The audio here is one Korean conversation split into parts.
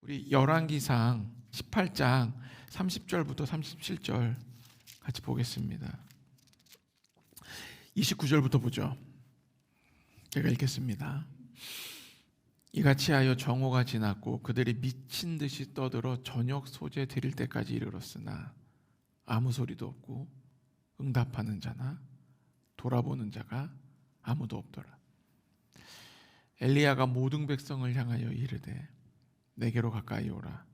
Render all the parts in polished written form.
우리 열왕기상 18장 30절부터 37절 같이 보겠습니다. 29절부터 보죠. 제가 읽겠습니다. 이같이 하여 정오가 지났고 그들이 미친 듯이 떠들어 저녁 소재 드릴 때까지 이르렀으나 아무 소리도 없고 응답하는 자나 돌아보는 자가 아무도 없더라. 엘리야가 모든 백성을 향하여 이르되 내게로 가까이 오라.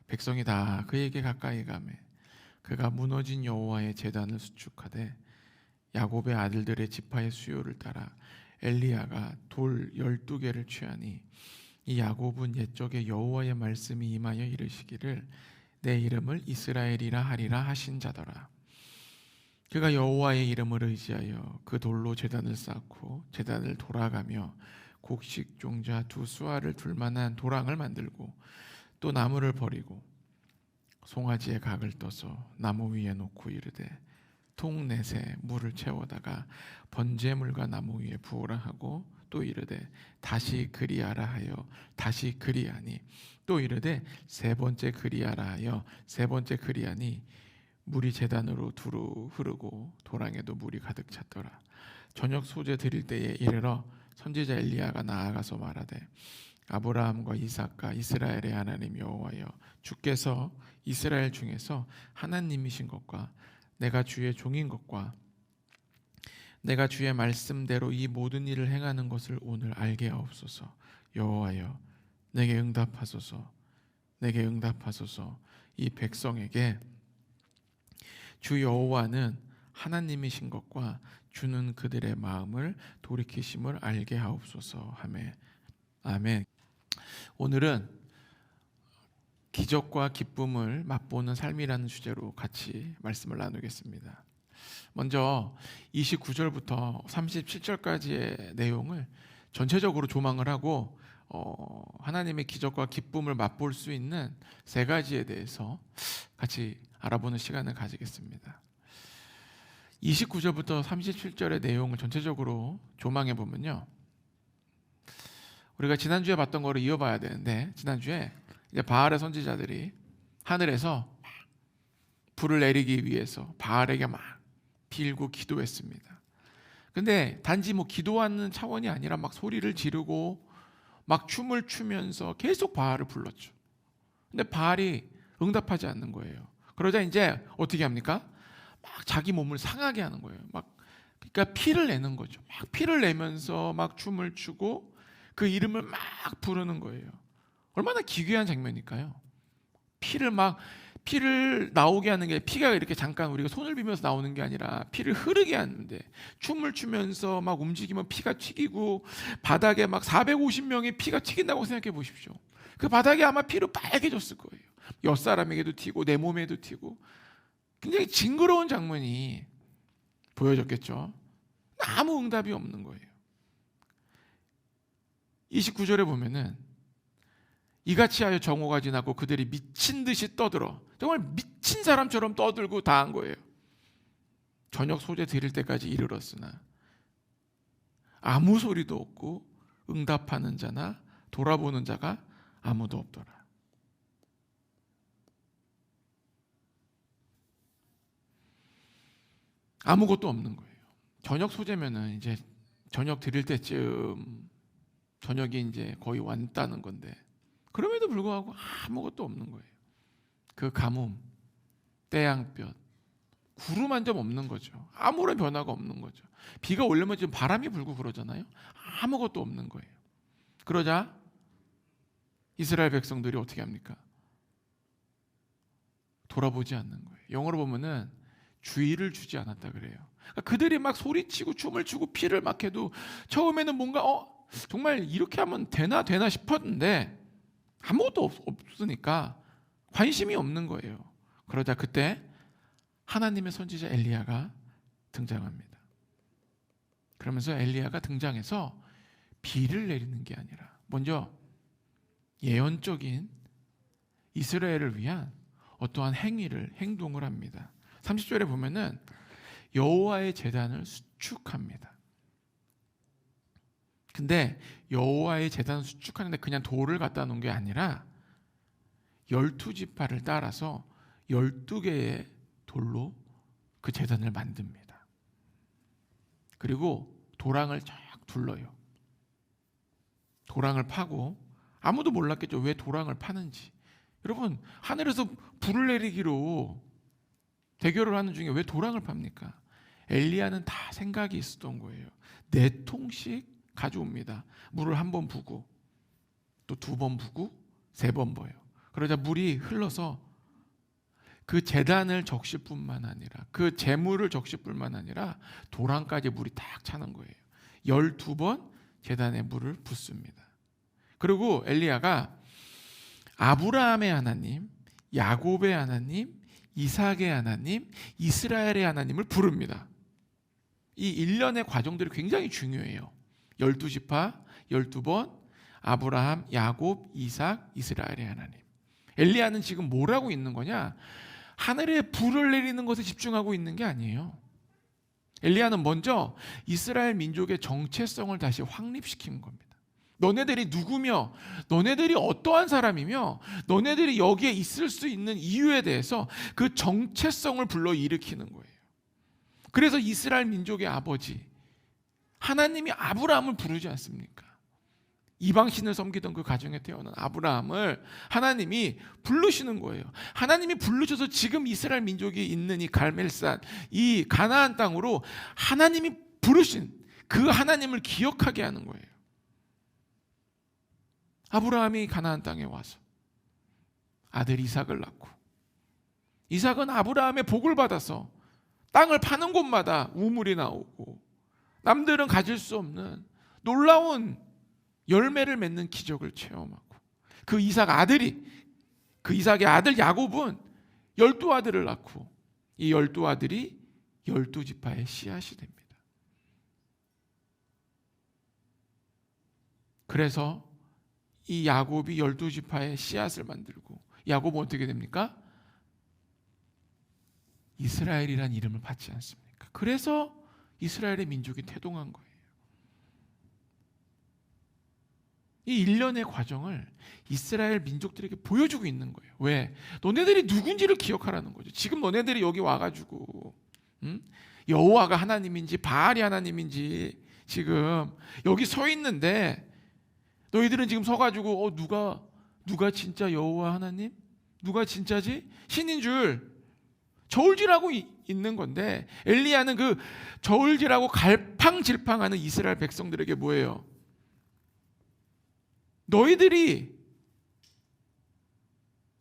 백성이 다 그에게 가까이 가매 그가 무너진 여호와의 제단을 수축하되 야곱의 아들들의 지파의 수요를 따라 엘리야가 돌 12개를 취하니 이 야곱은 옛적에 여호와의 말씀이 임하여 이르시기를 내 이름을 이스라엘이라 하리라 하신 자더라. 그가 여호와의 이름을 의지하여 그 돌로 제단을 쌓고 제단을 돌아가며 곡식 종자 두 수알을 둘 만한 도랑을 만들고 또 나무를 버리고 송아지의 각을 떠서 나무 위에 놓고 이르되 통넷에 물을 채워다가 번제물과 나무 위에 부으라 하고 또 이르되 다시 그리하라 하여 다시 그리하니 또 이르되 세 번째 그리하라 하여 세 번째 그리하니 물이 제단으로 두루 흐르고 도랑에도 물이 가득 찼더라. 저녁 소재 드릴 때에 이르러 선지자 엘리야가 나아가서 말하되 아브라함과 이삭과 이스라엘의 하나님 여호와여 주께서 이스라엘 중에서 하나님이신 것과 내가 주의 종인 것과 내가 주의 말씀대로 이 모든 일을 행하는 것을 오늘 알게 하옵소서. 여호와여 내게 응답하소서. 내게 응답하소서. 이 백성에게 주 여호와는 하나님이신 것과 주는 그들의 마음을 돌이키심을 알게 하옵소서 하매 아멘. 오늘은 기적과 기쁨을 맛보는 삶이라는 주제로 같이 말씀을 나누겠습니다. 먼저 29절부터 37절까지의 내용을 전체적으로 조망을 하고 하나님의 기적과 기쁨을 맛볼 수 있는 세 가지에 대해서 같이 알아보는 시간을 가지겠습니다. 29절부터 37절의 내용을 전체적으로 조망해 보면요, 우리가 지난주에 봤던 거를 이어봐야 되는데, 지난주에 이제 바알의 선지자들이 하늘에서 불을 내리기 위해서 바알에게 막 빌고 기도했습니다. 근데 단지 뭐 기도하는 차원이 아니라 막 소리를 지르고 막 춤을 추면서 계속 바알을 불렀죠. 근데 바알이 응답하지 않는 거예요. 그러자 이제 어떻게 합니까? 막 자기 몸을 상하게 하는 거예요. 막 그러니까 피를 내는 거죠. 막 피를 내면서 막 춤을 추고 그 이름을 막 부르는 거예요. 얼마나 기괴한 장면일까요? 피를 나오게 하는 게, 피가 이렇게 잠깐 우리가 손을 비면서 나오는 게 아니라 피를 흐르게 하는데 춤을 추면서 막 움직이면 피가 튀기고 바닥에 막 450명의 피가 튀긴다고 생각해 보십시오. 그 바닥이 아마 피로 빨개졌을 거예요. 옆사람에게도 튀고 내 몸에도 튀고 굉장히 징그러운 장면이 보여졌겠죠. 아무 응답이 없는 거예요. 29절에 보면은 이같이 하여 정오가 지나고 그들이 미친 듯이 떠들어, 정말 미친 사람처럼 떠들고 다 한 거예요. 저녁 소재 드릴 때까지 이르렀으나 아무 소리도 없고 응답하는 자나 돌아보는 자가 아무도 없더라. 아무것도 없는 거예요. 저녁 소재면은 이제 저녁 드릴 때쯤 저녁이 이제 거의 왔다는 건데 그럼에도 불구하고 아무것도 없는 거예요. 그 가뭄, 태양볕, 구름 한 점 없는 거죠. 아무런 변화가 없는 거죠. 비가 오려면 지금 바람이 불고 그러잖아요. 아무것도 없는 거예요. 그러자 이스라엘 백성들이 어떻게 합니까? 돌아보지 않는 거예요. 영어로 보면은 주의를 주지 않았다 그래요. 그러니까 그들이 막 소리치고 춤을 추고 피를 막 해도 처음에는 뭔가 정말 이렇게 하면 되나 싶었는데 아무것도 없으니까 관심이 없는 거예요. 그러자 그때 하나님의 선지자 엘리야가 등장합니다. 그러면서 엘리야가 등장해서 비를 내리는 게 아니라 먼저 예언적인 이스라엘을 위한 어떠한 행동을 합니다. 30절에 보면은 여호와의 제단을 수축합니다. 근데 여호와의 제단을 수축하는데 그냥 돌을 갖다 놓은 게 아니라 12지파를 따라서 12개의 돌로 그 제단을 만듭니다. 그리고 도랑을 쫙 둘러요. 도랑을 파고, 아무도 몰랐겠죠. 왜 도랑을 파는지. 여러분, 하늘에서 불을 내리기로 대결을 하는 중에 왜 도랑을 팝니까? 엘리야는 다 생각이 있었던 거예요. 4통씩 가져옵니다. 물을 1번 부고 또 2번 부고 3번 부어요. 그러자 물이 흘러서 그 제단을 적실 뿐만 아니라, 그 제물을 적실 뿐만 아니라 도랑까지 물이 딱 차는 거예요. 12번 제단에 물을 붓습니다. 그리고 엘리야가 아브라함의 하나님, 야곱의 하나님, 이삭의 하나님, 이스라엘의 하나님을 부릅니다. 이 일련의 과정들이 굉장히 중요해요. 12지파, 12번, 아브라함, 야곱, 이삭, 이스라엘의 하나님. 엘리야는 지금 뭘 하고 있는 거냐? 하늘에 불을 내리는 것에 집중하고 있는 게 아니에요. 엘리야는 먼저 이스라엘 민족의 정체성을 다시 확립시킨 겁니다. 너네들이 누구며, 너네들이 어떠한 사람이며, 너네들이 여기에 있을 수 있는 이유에 대해서 그 정체성을 불러일으키는 거예요. 그래서 이스라엘 민족의 아버지 하나님이 아브라함을 부르지 않습니까? 이방신을 섬기던 그 가정에 태어난 아브라함을 하나님이 부르시는 거예요. 하나님이 부르셔서 지금 이스라엘 민족이 있는 이 갈멜산, 이 가나안 땅으로 하나님이 부르신 그 하나님을 기억하게 하는 거예요. 아브라함이 가나안 땅에 와서 아들 이삭을 낳고, 이삭은 아브라함의 복을 받아서 땅을 파는 곳마다 우물이 나오고 남들은 가질 수 없는 놀라운 열매를 맺는 기적을 체험하고, 그 이삭의 아들 야곱은 12아들을 낳고, 이 12아들이 12지파의 씨앗이 됩니다. 그래서 이 야곱이 12지파의 씨앗을 만들고, 야곱은 어떻게 됩니까? 이스라엘이란 이름을 받지 않습니까? 그래서 이스라엘의 민족이 태동한 거예요. 이 일련의 과정을 이스라엘 민족들에게 보여주고 있는 거예요. 왜? 너네들이 누군지를 기억하라는 거죠. 지금 너네들이 여기 와가지고 여호와가 하나님인지 바알이 하나님인지 지금 여기 서 있는데, 너희들은 지금 서가지고 누가 진짜 여호와 하나님? 누가 진짜지? 신인 줄 저울질하고 있는 건데, 엘리야는 그 저울질하고 갈팡질팡하는 이스라엘 백성들에게 뭐예요? 너희들이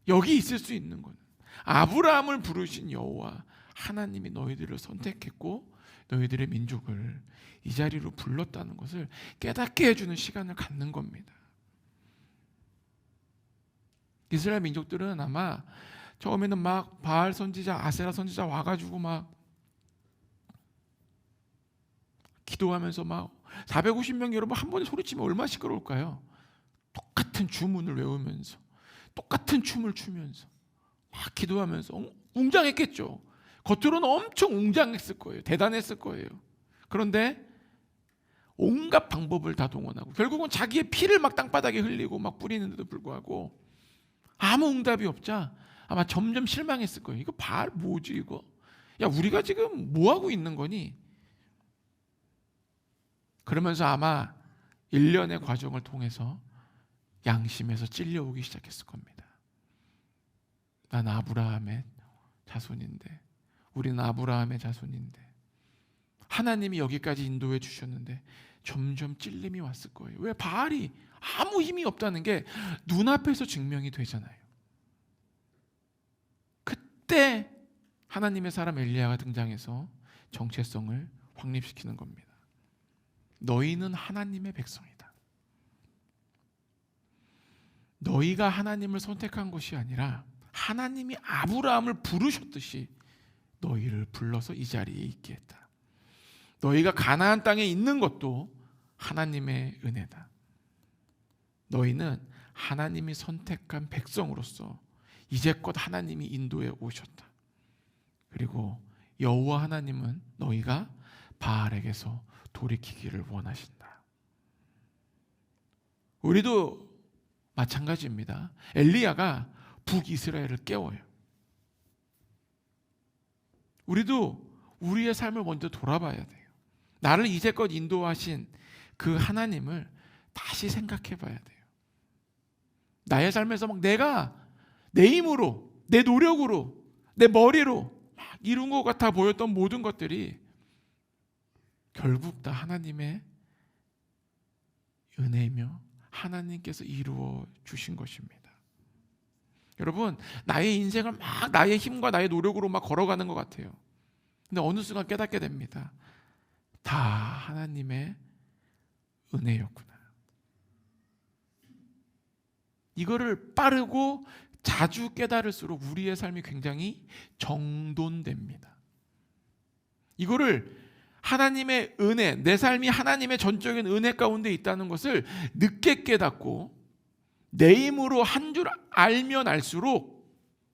여기 있을 수 있는 건 아브라함을 부르신 여호와 하나님이 너희들을 선택했고 너희들의 민족을 이 자리로 불렀다는 것을 깨닫게 해주는 시간을 갖는 겁니다. 이스라엘 민족들은 아마 처음에는 막 바알 선지자, 아세라 선지자 와가지고 막 기도하면서 막 450명 여러분 한 번에 소리치면 얼마나 시끄러울까요? 똑같은 주문을 외우면서 똑같은 춤을 추면서 막 기도하면서 웅장했겠죠. 겉으로는 엄청 웅장했을 거예요. 대단했을 거예요. 그런데 온갖 방법을 다 동원하고 결국은 자기의 피를 막 땅바닥에 흘리고 막 뿌리는데도 불구하고 아무 응답이 없자 아마 점점 실망했을 거예요. 이거 바알 뭐지 이거? 야, 우리가 지금 뭐 하고 있는 거니? 그러면서 아마 1년의 과정을 통해서 양심에서 찔려오기 시작했을 겁니다. 난 아브라함의 자손인데, 우리는 아브라함의 자손인데, 하나님이 여기까지 인도해 주셨는데 점점 찔림이 왔을 거예요. 왜? 바알이 아무 힘이 없다는 게 눈앞에서 증명이 되잖아요. 그때 하나님의 사람 엘리야가 등장해서 정체성을 확립시키는 겁니다. 너희는 하나님의 백성이다. 너희가 하나님을 선택한 것이 아니라 하나님이 아브라함을 부르셨듯이 너희를 불러서 이 자리에 있게 했다. 너희가 가나안 땅에 있는 것도 하나님의 은혜다. 너희는 하나님이 선택한 백성으로서 이제껏 하나님이 인도해 오셨다. 그리고 여호와 하나님은 너희가 바알에게서 돌이키기를 원하신다. 우리도 마찬가지입니다. 엘리야가 북이스라엘을 깨워요. 우리도 우리의 삶을 먼저 돌아봐야 돼요. 나를 이제껏 인도하신 그 하나님을 다시 생각해 봐야 돼요. 나의 삶에서 막 내가 내 힘으로, 내 노력으로, 내 머리로 막 이룬 것 같아 보였던 모든 것들이 결국 다 하나님의 은혜이며 하나님께서 이루어 주신 것입니다. 여러분, 나의 인생을 막 나의 힘과 나의 노력으로 막 걸어가는 것 같아요. 근데 어느 순간 깨닫게 됩니다. 다 하나님의 은혜였구나. 이거를 빠르고 자주 깨달을수록 우리의 삶이 굉장히 정돈됩니다. 이거를 하나님의 은혜, 내 삶이 하나님의 전적인 은혜 가운데 있다는 것을 늦게 깨닫고 내 힘으로 한 줄 알면 알수록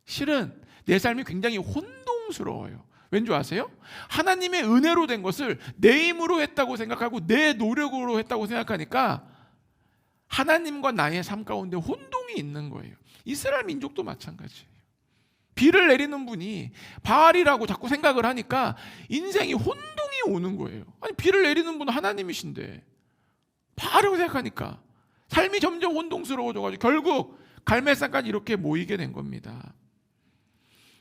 실은 내 삶이 굉장히 혼동스러워요. 왠 줄 아세요? 하나님의 은혜로 된 것을 내 힘으로 했다고 생각하고 내 노력으로 했다고 생각하니까 하나님과 나의 삶 가운데 혼동이 있는 거예요. 이스라엘 민족도 마찬가지예요. 비를 내리는 분이 바알이라고 자꾸 생각을 하니까 인생이 혼동이 오는 거예요. 아니, 비를 내리는 분은 하나님이신데 바알이라고 생각하니까 삶이 점점 혼동스러워져가지고 결국 갈멜산까지 이렇게 모이게 된 겁니다.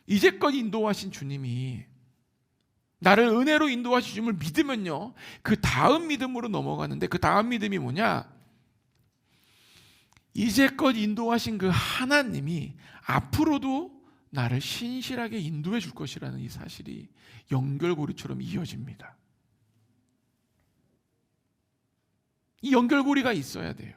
이제껏 인도하신 주님이 나를 은혜로 인도하신 주님을 믿으면요, 그 다음 믿음으로 넘어가는데 그 다음 믿음이 뭐냐? 이제껏 인도하신 그 하나님이 앞으로도 나를 신실하게 인도해 줄 것이라는 이 사실이 연결고리처럼 이어집니다. 이 연결고리가 있어야 돼요.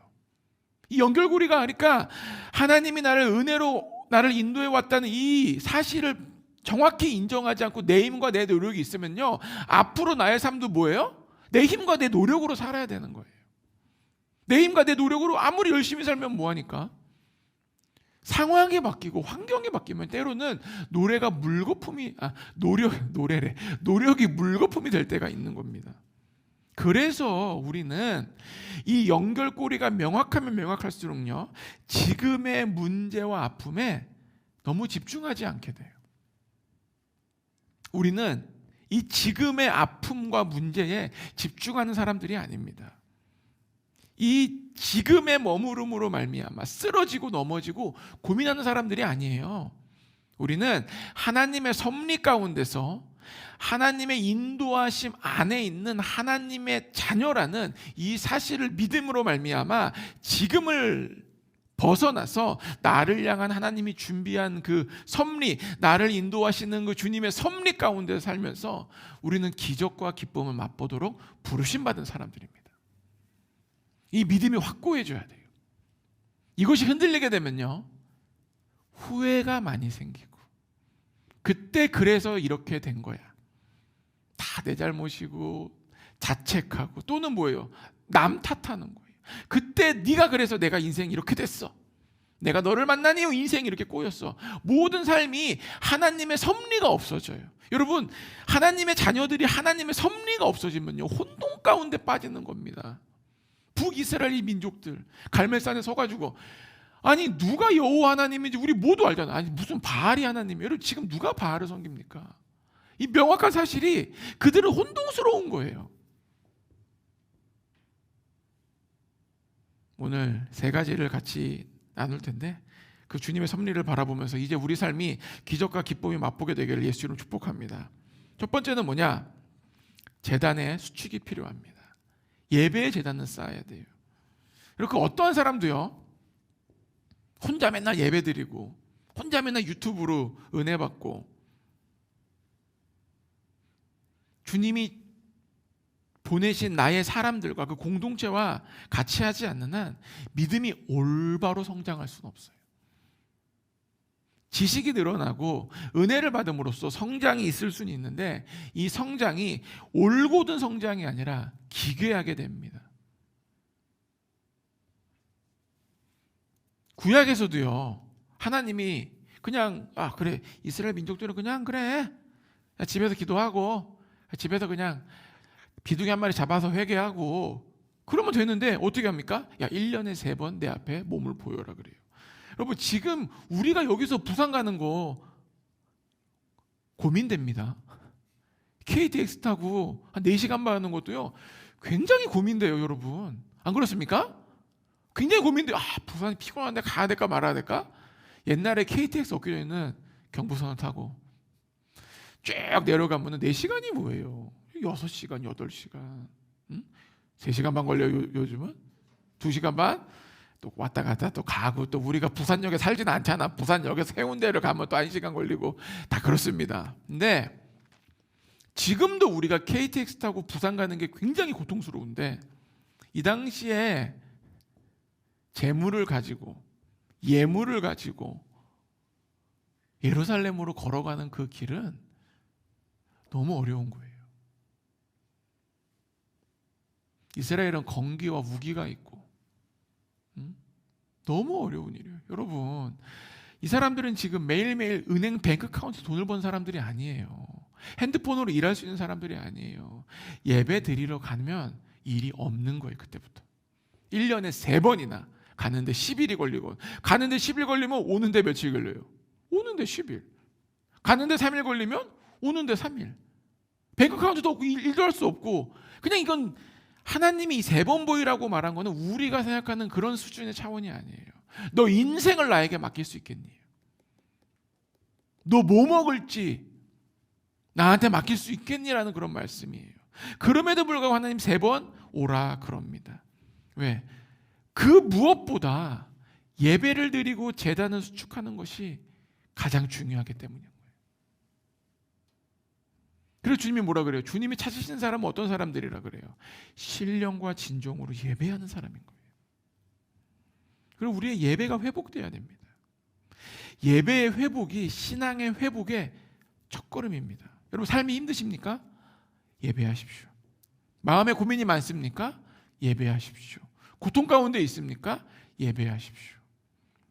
이 연결고리가 하니까 하나님이 나를 은혜로 나를 인도해 왔다는 이 사실을 정확히 인정하지 않고 내 힘과 내 노력이 있으면요, 앞으로 나의 삶도 뭐예요? 내 힘과 내 노력으로 살아야 되는 거예요. 내 힘과 내 노력으로 아무리 열심히 살면 뭐하니까? 상황이 바뀌고 환경이 바뀌면 때로는 노력이 물거품이 될 때가 있는 겁니다. 그래서 우리는 이 연결고리가 명확하면 명확할수록요, 지금의 문제와 아픔에 너무 집중하지 않게 돼요. 우리는 이 지금의 아픔과 문제에 집중하는 사람들이 아닙니다. 이 지금의 머무름으로 말미암아 쓰러지고 넘어지고 고민하는 사람들이 아니에요. 우리는 하나님의 섭리 가운데서 하나님의 인도하심 안에 있는 하나님의 자녀라는 이 사실을 믿음으로 말미암아 지금을 벗어나서 나를 향한 하나님이 준비한 그 섭리, 나를 인도하시는 그 주님의 섭리 가운데 살면서 우리는 기적과 기쁨을 맛보도록 부르심받은 사람들입니다. 이 믿음이 확고해져야 돼요. 이것이 흔들리게 되면요, 후회가 많이 생기고, 그때 그래서 이렇게 된 거야, 다 내 잘못이고 자책하고, 또는 뭐예요? 남 탓하는 거예요. 그때 네가 그래서 내가 인생이 이렇게 됐어, 내가 너를 만난 이후 인생이 이렇게 꼬였어. 모든 삶이 하나님의 섭리가 없어져요. 여러분, 하나님의 자녀들이 하나님의 섭리가 없어지면요, 혼동 가운데 빠지는 겁니다. 북이스라엘 민족들 갈멜산에 서가지고, 아니 누가 여호와 하나님인지 우리 모두 알잖아. 아니 무슨 바알이 하나님이에요? 여러분, 지금 누가 바알을 섬깁니까? 이 명확한 사실이 그들은 혼동스러운 거예요. 오늘 세 가지를 같이 나눌 텐데, 그 주님의 섭리를 바라보면서 이제 우리 삶이 기적과 기쁨이 맛보게 되기를 예수 이름으로 축복합니다. 첫 번째는 뭐냐? 제단의 수축이 필요합니다. 예배의 제단은 쌓아야 돼요. 그리고 어떠한 사람도요, 혼자 맨날 예배 드리고 혼자 맨날 유튜브로 은혜 받고 주님이 보내신 나의 사람들과 그 공동체와 같이 하지 않는 한 믿음이 올바로 성장할 수는 없어요. 지식이 늘어나고 은혜를 받음으로써 성장이 있을 수는 있는데, 이 성장이 올곧은 성장이 아니라 기괴하게 됩니다. 구약에서도요, 하나님이 그냥 그래, 이스라엘 민족들은 그냥 그래, 집에서 기도하고 집에서 그냥 비둘기 한 마리 잡아서 회개하고 그러면 되는데 어떻게 합니까? 1년에 3번 내 앞에 몸을 보여라 그래요. 여러분 지금 우리가 여기서 부산 가는 거 고민됩니다. KTX 타고 한 4시간 가는 것도요 굉장히 고민돼요, 여러분. 안 그렇습니까? 굉장히 고민돼요. 부산이 피곤한데 가야 될까 말아야 될까? 옛날에 KTX 없기 전에는 경부선을 타고 쭉 내려가면 4시간이 뭐예요? 6시간, 8시간. 3시간 반 걸려요, 요즘은? 2시간 반? 또 왔다 갔다 또 가고, 또 우리가 부산역에 살지는 않잖아. 부산역에서 해운대를 가면 또 1시간 걸리고 다 그렇습니다. 근데 지금도 우리가 KTX 타고 부산 가는 게 굉장히 고통스러운데, 이 당시에 재물을 가지고 예물을 가지고 예루살렘으로 걸어가는 그 길은 너무 어려운 거예요. 이스라엘은 건기와 우기가 있고 너무 어려운 일이에요. 여러분, 이 사람들은 지금 매일매일 은행 뱅크 카운트 돈을 번 사람들이 아니에요. 핸드폰으로 일할 수 있는 사람들이 아니에요. 예배 드리러 가면 일이 없는 거예요. 그때부터 1년에 3번이나 가는데 10일이 걸리고, 가는데 10일 걸리면 오는데 며칠 걸려요? 오는데 10일. 가는데 3일 걸리면 오는데 3일. 뱅크 카운트도 없고 일도 할 수 없고, 그냥 이건 하나님이 3번 보이라고 말한 거는 우리가 생각하는 그런 수준의 차원이 아니에요. 너 인생을 나에게 맡길 수 있겠니? 너 뭐 먹을지 나한테 맡길 수 있겠니라는 그런 말씀이에요. 그럼에도 불구하고 하나님 3번 오라 그럽니다. 왜? 그 무엇보다 예배를 드리고 제단을 수축하는 것이 가장 중요하기 때문이에요. 그래서 주님이 뭐라 그래요? 주님이 찾으시는 사람은 어떤 사람들이라 그래요? 신령과 진정으로 예배하는 사람인 거예요. 그리고 우리의 예배가 회복돼야 됩니다. 예배의 회복이 신앙의 회복의 첫걸음입니다. 여러분, 삶이 힘드십니까? 예배하십시오. 마음에 고민이 많습니까? 예배하십시오. 고통 가운데 있습니까? 예배하십시오.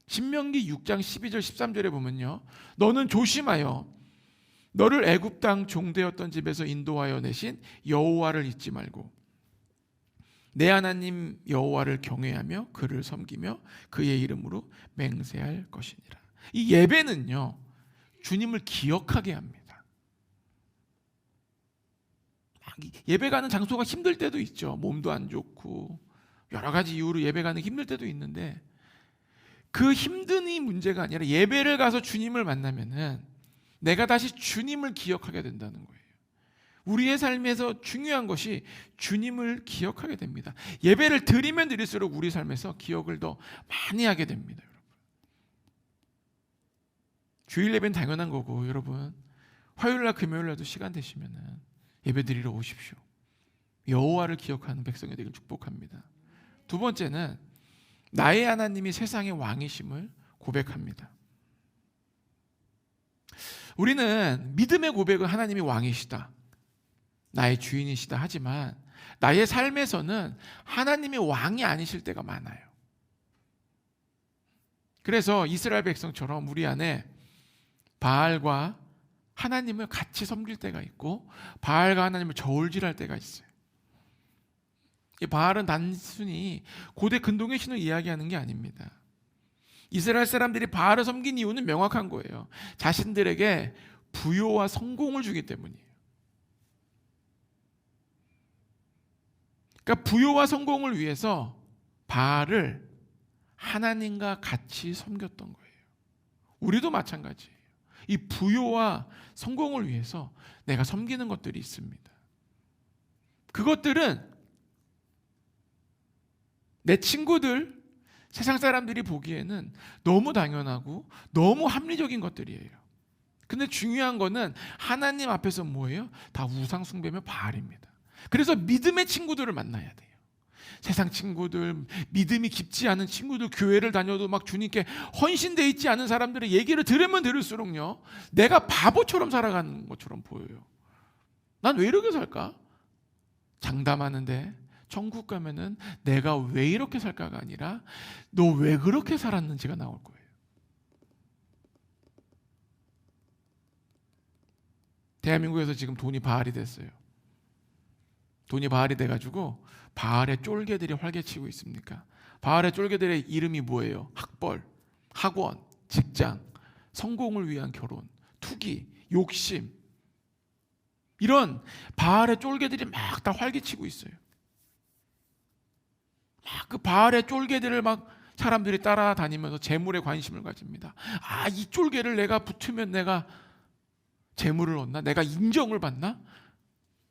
신명기 6장 12절 13절에 보면요, 너는 조심하여 너를 애굽 땅 종되었던 집에서 인도하여 내신 여호와를 잊지 말고 내 하나님 여호와를 경외하며 그를 섬기며 그의 이름으로 맹세할 것이니라. 이 예배는요, 주님을 기억하게 합니다. 예배 가는 장소가 힘들 때도 있죠. 몸도 안 좋고 여러 가지 이유로 예배 가는 힘들 때도 있는데, 그 힘든이 문제가 아니라 예배를 가서 주님을 만나면은 내가 다시 주님을 기억하게 된다는 거예요. 우리의 삶에서 중요한 것이 주님을 기억하게 됩니다. 예배를 드리면 드릴수록 우리 삶에서 기억을 더 많이 하게 됩니다. 여러분, 주일 예배는 당연한 거고, 여러분 화요일날 금요일날도 시간 되시면은 예배 드리러 오십시오. 여호와를 기억하는 백성이 되길 축복합니다. 두 번째는 나의 하나님이 세상의 왕이심을 고백합니다. 우리는 믿음의 고백은 하나님이 왕이시다, 나의 주인이시다 하지만 나의 삶에서는 하나님이 왕이 아니실 때가 많아요. 그래서 이스라엘 백성처럼 우리 안에 바알과 하나님을 같이 섬길 때가 있고 바알과 하나님을 저울질할 때가 있어요. 이 바알은 단순히 고대 근동의 신을 이야기하는 게 아닙니다. 이스라엘 사람들이 바알을 섬긴 이유는 명확한 거예요. 자신들에게 부요와 성공을 주기 때문이에요. 그러니까 부요와 성공을 위해서 바알을 하나님과 같이 섬겼던 거예요. 우리도 마찬가지예요. 이 부요와 성공을 위해서 내가 섬기는 것들이 있습니다. 그것들은 내 친구들, 세상 사람들이 보기에는 너무 당연하고 너무 합리적인 것들이에요. 근데 중요한 거는 하나님 앞에서 뭐예요? 다 우상 숭배며 바알입니다. 그래서 믿음의 친구들을 만나야 돼요. 세상 친구들, 믿음이 깊지 않은 친구들, 교회를 다녀도 막 주님께 헌신되어 있지 않은 사람들의 얘기를 들으면 들을수록요, 내가 바보처럼 살아가는 것처럼 보여요. 난 왜 이렇게 살까? 장담하는데 천국 가면은 내가 왜 이렇게 살까가 아니라 너 왜 그렇게 살았는지가 나올 거예요. 대한민국에서 지금 돈이 바알이 됐어요. 돈이 바알이 돼가지고 바알의 쫄개들이 활개치고 있습니까? 바알의 쫄개들의 이름이 뭐예요? 학벌, 학원, 직장, 성공을 위한 결혼, 투기, 욕심, 이런 바알의 쫄개들이 막 다 활개치고 있어요. 막 그 바알의 쫄개들을 막 사람들이 따라다니면서 재물에 관심을 가집니다. 아, 이 쫄개를 내가 붙으면 내가 재물을 얻나? 내가 인정을 받나?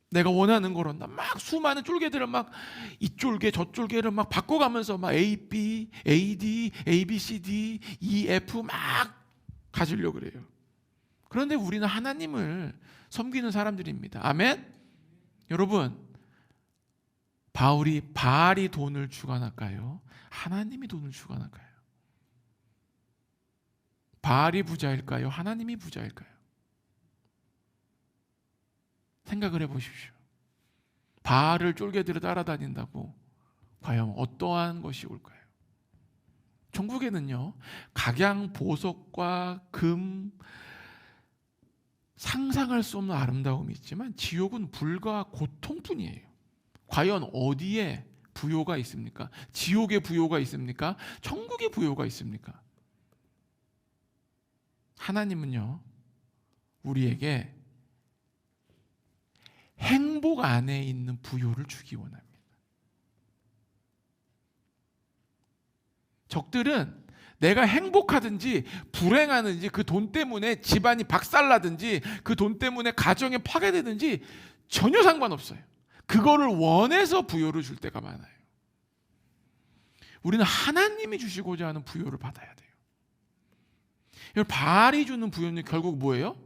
내가 원하는 걸 얻나? 막 수많은 쫄개들을 막 이 쫄개 저 쫄개를 막 바꿔가면서 막 A, B, A, D, A, B, C, D, E, F 막 가지려고 그래요. 그런데 우리는 하나님을 섬기는 사람들입니다. 아멘? 여러분, 바알이 돈을 주관할까요? 하나님이 돈을 주관할까요? 바알이 부자일까요? 하나님이 부자일까요? 생각을 해보십시오. 바알을 쫄개들을 따라다닌다고 과연 어떠한 것이 올까요? 천국에는요, 각양 보석과 금, 상상할 수 없는 아름다움이 있지만 지옥은 불과 고통뿐이에요. 과연 어디에 부요가 있습니까? 지옥에 부요가 있습니까? 천국에 부요가 있습니까? 하나님은요, 우리에게 행복 안에 있는 부요를 주기 원합니다. 적들은 내가 행복하든지 불행하든지 그 돈 때문에 집안이 박살나든지 그 돈 때문에 가정이 파괴되든지 전혀 상관없어요. 그거를 원해서 부요를 줄 때가 많아요. 우리는 하나님이 주시고자 하는 부요를 받아야 돼요. 바알이 주는 부요는 결국 뭐예요?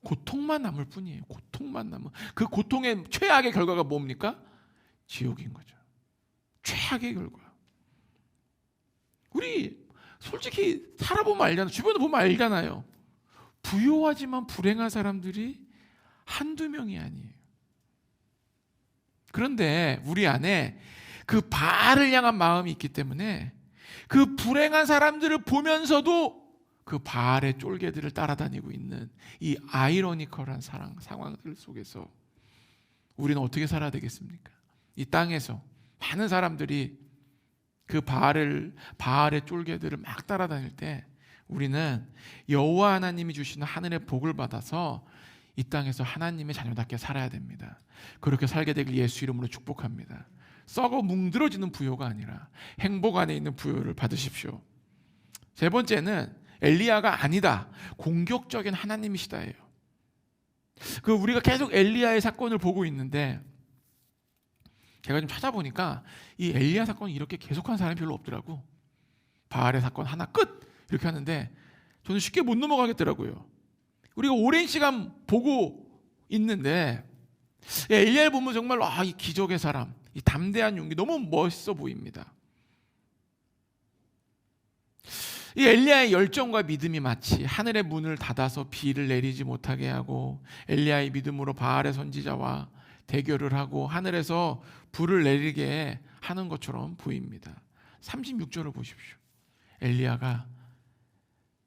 고통만 남을 뿐이에요. 고통만 남은. 그 고통의 최악의 결과가 뭡니까? 지옥인 거죠. 최악의 결과. 우리 솔직히 살아보면 알잖아요. 주변에 보면 알잖아요. 부유하지만 불행한 사람들이 한두 명이 아니에요. 그런데 우리 안에 그 바알을 향한 마음이 있기 때문에 그 불행한 사람들을 보면서도 그 바알의 쫄개들을 따라다니고 있는 이 아이러니컬한 상황들 속에서 우리는 어떻게 살아야 되겠습니까? 이 땅에서 많은 사람들이 그 바알의 쫄개들을 막 따라다닐 때 우리는 여호와 하나님이 주시는 하늘의 복을 받아서 이 땅에서 하나님의 자녀답게 살아야 됩니다. 그렇게 살게 되길 예수 이름으로 축복합니다. 썩어 뭉들어지는 부요가 아니라 행복 안에 있는 부요를 받으십시오. 세 번째는 엘리야가 아니다, 공격적인 하나님이시다예요. 우리가 계속 엘리야의 사건을 보고 있는데 제가 좀 찾아보니까 이 엘리야 사건이 이렇게 계속한 사람이 별로 없더라고. 바알의 사건 하나 끝 이렇게 하는데 저는 쉽게 못 넘어가겠더라고요. 우리가 오랜 시간 보고 있는데 엘리야를 보면 정말 이 기적의 사람, 이 담대한 용기 너무 멋있어 보입니다. 이 엘리야의 열정과 믿음이 마치 하늘의 문을 닫아서 비를 내리지 못하게 하고 엘리야의 믿음으로 바알의 선지자와 대결을 하고 하늘에서 불을 내리게 하는 것처럼 보입니다. 36절을 보십시오. 엘리야가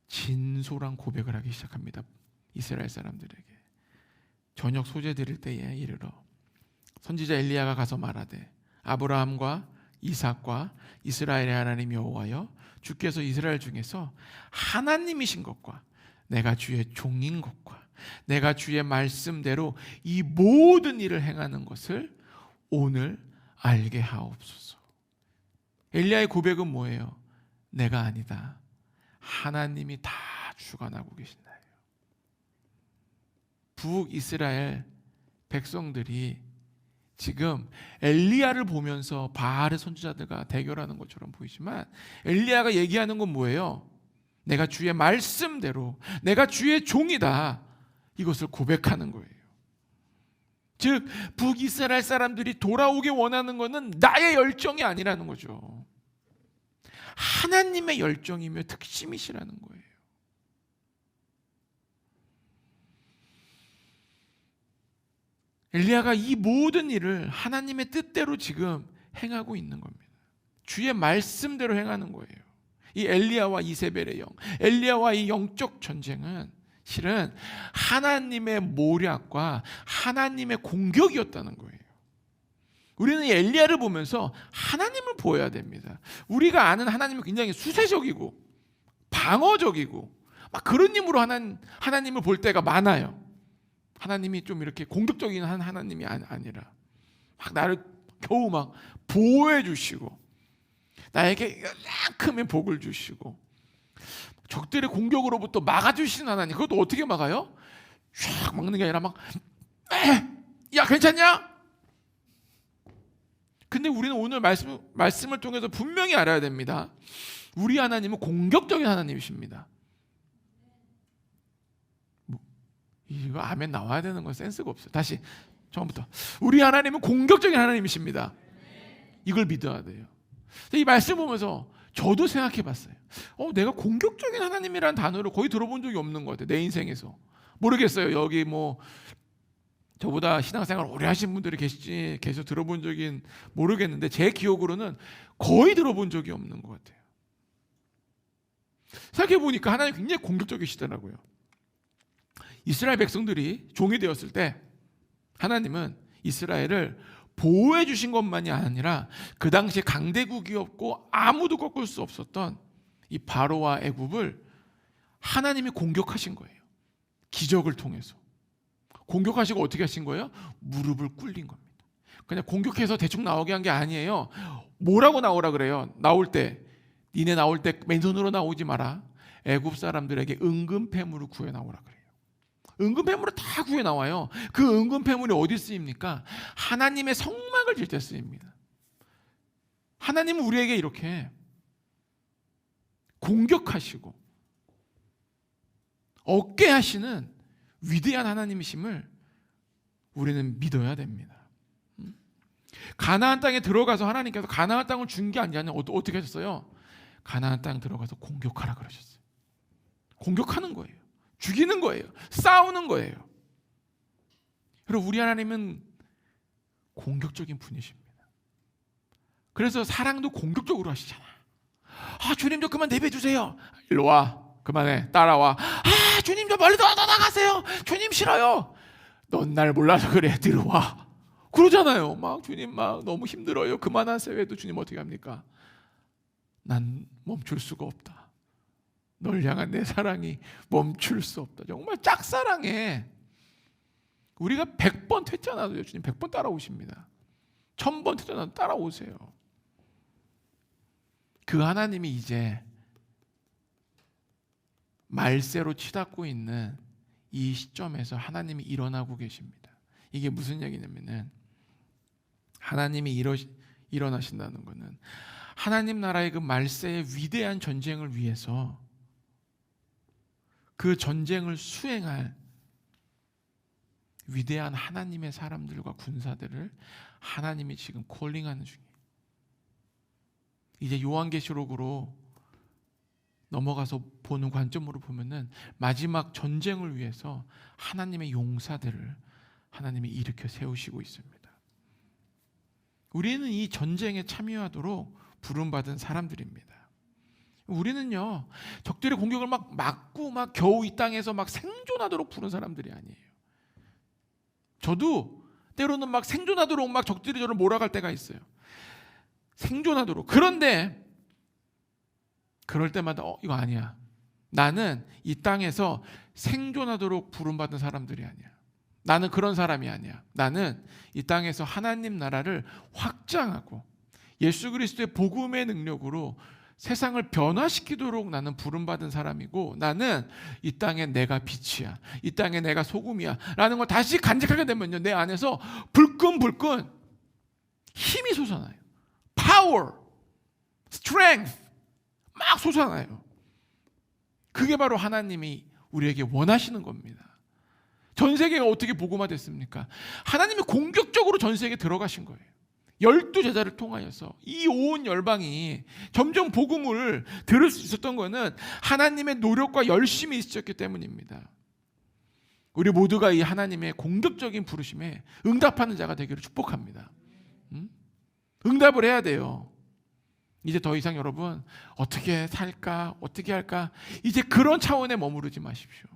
진솔한 고백을 하기 시작합니다. 이스라엘 사람들에게 저녁 소재 드릴 때에 이르러 선지자 엘리야가 가서 말하되 아브라함과 이삭과 이스라엘의 하나님 여호와여, 주께서 이스라엘 중에서 하나님이신 것과 내가 주의 종인 것과 내가 주의 말씀대로 이 모든 일을 행하는 것을 오늘 알게 하옵소서. 엘리야의 고백은 뭐예요? 내가 아니다, 하나님이 다 주관하고 계신다. 북이스라엘 백성들이 지금 엘리야를 보면서 바알의 선지자들과 대결하는 것처럼 보이지만 엘리야가 얘기하는 건 뭐예요? 내가 주의 말씀대로 내가 주의 종이다, 이것을 고백하는 거예요. 즉 북이스라엘 사람들이 돌아오게 원하는 것은 나의 열정이 아니라는 거죠. 하나님의 열정이며 특심이시라는 거예요. 엘리야가 이 모든 일을 하나님의 뜻대로 지금 행하고 있는 겁니다. 주의 말씀대로 행하는 거예요. 이 엘리야와 이세벨의 영, 엘리야와 이 영적 전쟁은 실은 하나님의 모략과 하나님의 공격이었다는 거예요. 우리는 엘리야를 보면서 하나님을 보여야 됩니다. 우리가 아는 하나님은 굉장히 수세적이고 방어적이고 막 그런 힘으로 하나님을 볼 때가 많아요. 하나님이 좀 이렇게 공격적인 하나님이 아니라 막 나를 겨우 막 보호해 주시고 나에게 크면 복을 주시고 적들의 공격으로부터 막아주시는 하나님. 그것도 어떻게 막아요? 쫙 막는 게 아니라 막 야 괜찮냐? 근데 우리는 오늘 말씀을 통해서 분명히 알아야 됩니다. 우리 하나님은 공격적인 하나님이십니다. 이거 아멘 나와야 되는 건 센스가 없어요. 다시 처음부터. 우리 하나님은 공격적인 하나님이십니다. 이걸 믿어야 돼요. 이 말씀 보면서 저도 생각해 봤어요. 내가 공격적인 하나님이라는 단어를 거의 들어본 적이 없는 것 같아요. 내 인생에서. 모르겠어요. 여기 뭐 저보다 신앙생활 오래 하신 분들이 계셔 들어본 적인 모르겠는데 제 기억으로는 거의 들어본 적이 없는 것 같아요. 생각해 보니까 하나님 굉장히 공격적이시더라고요. 이스라엘 백성들이 종이 되었을 때 하나님은 이스라엘을 보호해 주신 것만이 아니라 그 당시에 강대국이었고 아무도 꺾을 수 없었던 이 바로와 애굽을 하나님이 공격하신 거예요. 기적을 통해서. 공격하시고 어떻게 하신 거예요? 무릎을 꿇린 겁니다. 그냥 공격해서 대충 나오게 한 게 아니에요. 뭐라고 나오라 그래요? 나올 때 니네 나올 때 맨손으로 나오지 마라. 애굽 사람들에게 은금패물을 구해 나오라 그래요. 은금패물을 다 구해 나와요. 그 은금패물이 어디 쓰입니까? 하나님의 성막을 질 때 쓰입니다. 하나님은 우리에게 이렇게 공격하시고 억제하시는 위대한 하나님이심을 우리는 믿어야 됩니다. 가나안 땅에 들어가서 하나님께서 가나안 땅을 준 게 아니라 어떻게 하셨어요? 가나안 땅에 들어가서 공격하라 그러셨어요. 공격하는 거예요. 죽이는 거예요. 싸우는 거예요. 그리고 우리 하나님은 공격적인 분이십니다. 그래서 사랑도 공격적으로 하시잖아. 주님 좀 그만 내배주세요. 일로 와. 그만해. 따라와. 주님 좀 멀리 나가세요. 주님 싫어요. 넌 날 몰라서 그래. 들어와. 그러잖아요. 막 주님 막 너무 힘들어요. 그만하세요 해도 주님 어떻게 합니까? 난 멈출 수가 없다. 널 향한 내 사랑이 멈출 수 없다. 정말 짝사랑해. 우리가 100번 퇴짜나도요. 주님 100번 따라오십니다. 1000번 퇴짜나도 따라오세요. 그 하나님이 이제 말세로 치닫고 있는 이 시점에서 하나님이 일어나고 계십니다. 이게 무슨 얘기냐면은 하나님이 일어나신다는 것은 하나님 나라의 그 말세의 위대한 전쟁을 위해서 그 전쟁을 수행할 위대한 하나님의 사람들과 군사들을 하나님이 지금 콜링하는 중이에요. 이제 요한계시록으로 넘어가서 보는 관점으로 보면은 마지막 전쟁을 위해서 하나님의 용사들을 하나님이 일으켜 세우시고 있습니다. 우리는 이 전쟁에 참여하도록 부름받은 사람들입니다. 우리는요 적들의 공격을 막 막고 막 겨우 이 땅에서 막 생존하도록 부른 사람들이 아니에요. 저도 때로는 막 생존하도록 막 적들이 저를 몰아갈 때가 있어요. 생존하도록. 그런데 그럴 때마다 이거 아니야. 나는 이 땅에서 생존하도록 부름받은 사람들이 아니야. 나는 그런 사람이 아니야. 나는 이 땅에서 하나님 나라를 확장하고 예수 그리스도의 복음의 능력으로 세상을 변화시키도록 나는 부름받은 사람이고 나는 이 땅에 내가 빛이야. 이 땅에 내가 소금이야. 라는 걸 다시 간직하게 되면요. 내 안에서 불끈불끈 힘이 솟아나요. 파워, strength 막 솟아나요. 그게 바로 하나님이 우리에게 원하시는 겁니다. 전 세계가 어떻게 복음화됐습니까? 하나님이 공격적으로 전 세계에 들어가신 거예요. 12제자를 통하여서 이 온 열방이 점점 복음을 들을 수 있었던 것은 하나님의 노력과 열심이 있었기 때문입니다. 우리 모두가 이 하나님의 공격적인 부르심에 응답하는 자가 되기를 축복합니다. 응답을 해야 돼요. 이제 더 이상 여러분 어떻게 살까 어떻게 할까 이제 그런 차원에 머무르지 마십시오.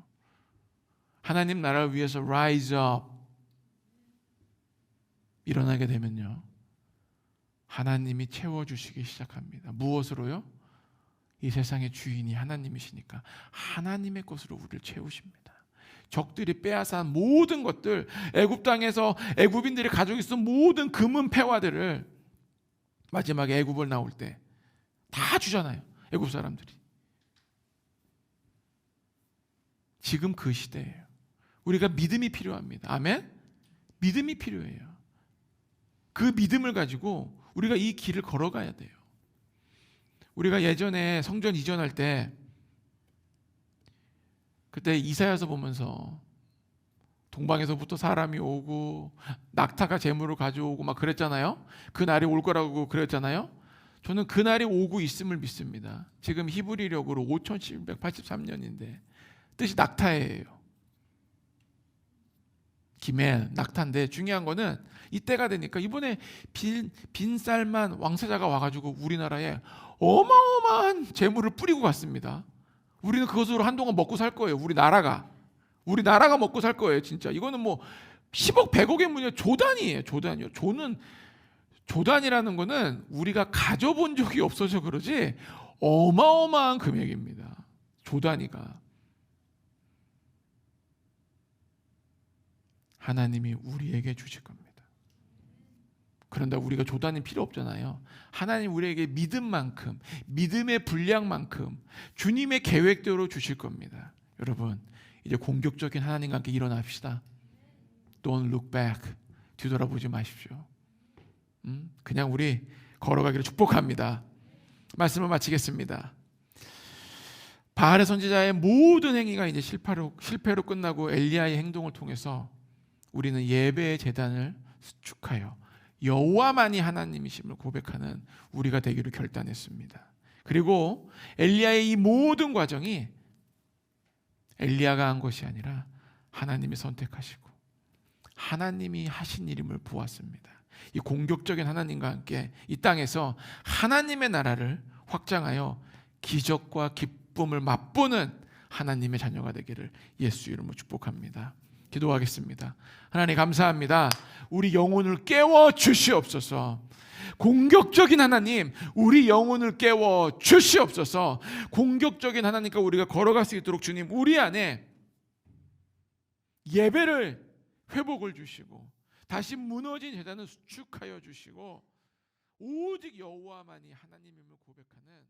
하나님 나라를 위해서 rise up 일어나게 되면요 하나님이 채워주시기 시작합니다. 무엇으로요? 이 세상의 주인이 하나님이시니까 하나님의 것으로 우리를 채우십니다. 적들이 빼앗아 모든 것들, 애굽 땅에서 애굽인들이 가지고 있었던 모든 금은 패화들을 마지막에 애굽을 나올 때 다 주잖아요. 애굽 사람들이. 지금 그 시대예요. 우리가 믿음이 필요합니다. 아멘? 믿음이 필요해요. 그 믿음을 가지고 우리가 이 길을 걸어가야 돼요. 우리가 예전에 성전 이전할 때 그때 이사야서 보면서 동방에서부터 사람이 오고 낙타가 재물을 가져오고 막 그랬잖아요. 그 날이 올 거라고 그랬잖아요. 저는 그 날이 오고 있음을 믿습니다. 지금 히브리력으로 5783년인데 뜻이 낙타예요. 김해 낙타인데 중요한 거는 이때가 되니까 이번에 빈쌀만 왕세자가 와가지고 우리나라에 어마어마한 재물을 뿌리고 갔습니다. 우리는 그것으로 한동안 먹고 살 거예요. 우리나라가 먹고 살 거예요. 진짜 이거는 뭐 10억 100억의 문제. 조단이에요. 조단이요. 조단이라는 거는 우리가 가져본 적이 없어서 그러지 어마어마한 금액입니다. 조단위가. 하나님이 우리에게 주실 겁니다. 그런데 우리가 조단이 필요 없잖아요. 하나님 우리에게 믿음만큼, 믿음의 분량만큼 주님의 계획대로 주실 겁니다. 여러분, 이제 공격적인 하나님과 함께 일어납시다. Don't look back. 뒤돌아보지 마십시오. 그냥 우리 걸어가기를 축복합니다. 말씀을 마치겠습니다. 바알의 선지자의 모든 행위가 이제 실패로 끝나고 엘리야의 행동을 통해서 우리는 예배의 제단을 수축하여 여호와만이 하나님이심을 고백하는 우리가 되기를 결단했습니다. 그리고 엘리야의 이 모든 과정이 엘리야가 한 것이 아니라 하나님이 선택하시고 하나님이 하신 일임을 보았습니다. 이 공격적인 하나님과 함께 이 땅에서 하나님의 나라를 확장하여 기적과 기쁨을 맛보는 하나님의 자녀가 되기를 예수 이름으로 축복합니다. 기도하겠습니다. 하나님 감사합니다. 우리 영혼을 깨워 주시옵소서. 공격적인 하나님, 우리 영혼을 깨워 주시옵소서. 공격적인 하나님과 우리가 걸어갈 수 있도록 주님 우리 안에 예배를 회복을 주시고 다시 무너진 제단을 수축하여 주시고 오직 여호와만이 하나님임을 고백하는